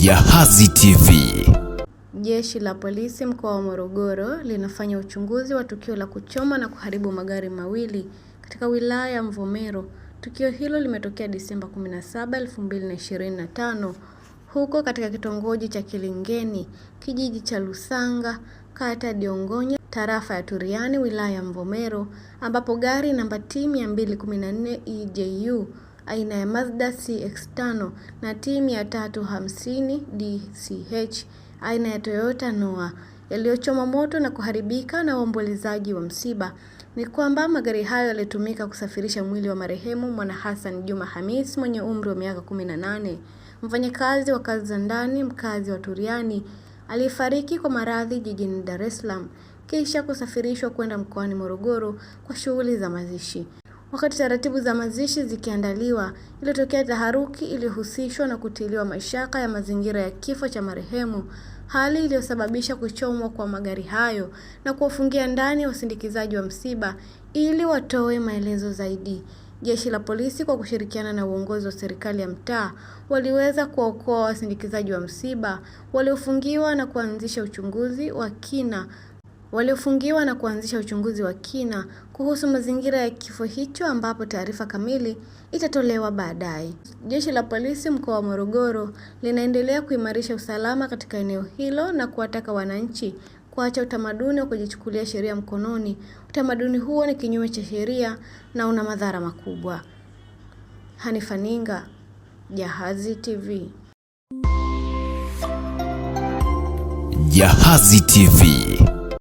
Jahazi TV. Jeshi la polisi mkoa wa Morogoro linafanya uchunguzi wa tukio la kuchoma na kuharibu magari mawili katika wilaya ya Mvomero. Tukio hilo limetokea Disemba 17, 2025 huko katika kitongoji cha Kilingeni, kijiji cha Lusanga, kata ya Diongonya, tarafa ya Turiani, wilaya ya Mvomero, ambapo gari namba T 214 EJU aina ya Mazda CX-5 na T 350 DCH aina ya Toyota Noah yaliyochoma moto na kuharibika. Na waombolezaji wa msiba ni kwamba magari hayo yalitumika kusafirisha mwili wa marehemu Mwana Hassan Juma Hamis mwenye umri wa miaka 18, mfanyakazi wa kazi za ndani mkazi wa Turiani aliyefariki kwa maradhi jijini Dar es Salaam, kisha kusafirishwa kwenda mkoani Morogoro kwa shughuli za mazishi. Wakati taratibu za mazishi zikiandaliwa, ilitokea taharuki iliyohusishwa na kutiliwa mashaka ya mazingira ya kifo cha marehemu, hali iliyosababisha kuchomwa kwa magari hayo na kuwafungia ndani wasindikizaji wa msiba ili watoe maelezo zaidi. Jeshi la polisi kwa kushirikiana na uongozi wa serikali ya mtaa waliweza kuwaokoa wasindikizaji wa msiba waliofungiwa na kuanzisha uchunguzi wa kina kuhusu mazingira ya kifo hicho, ambapo taarifa kamili itatolewa baadaye. Jeshi la polisi mkoa wa Morogoro linaendelea kuimarisha usalama katika eneo hilo na kuwataka wananchi kuacha utamaduni wa kujichukulia sheria mkononi. Utamaduni huo ni kinyume cha sheria na una madhara makubwa. Hanifa Ninga, Jahazi TV. Jahazi TV.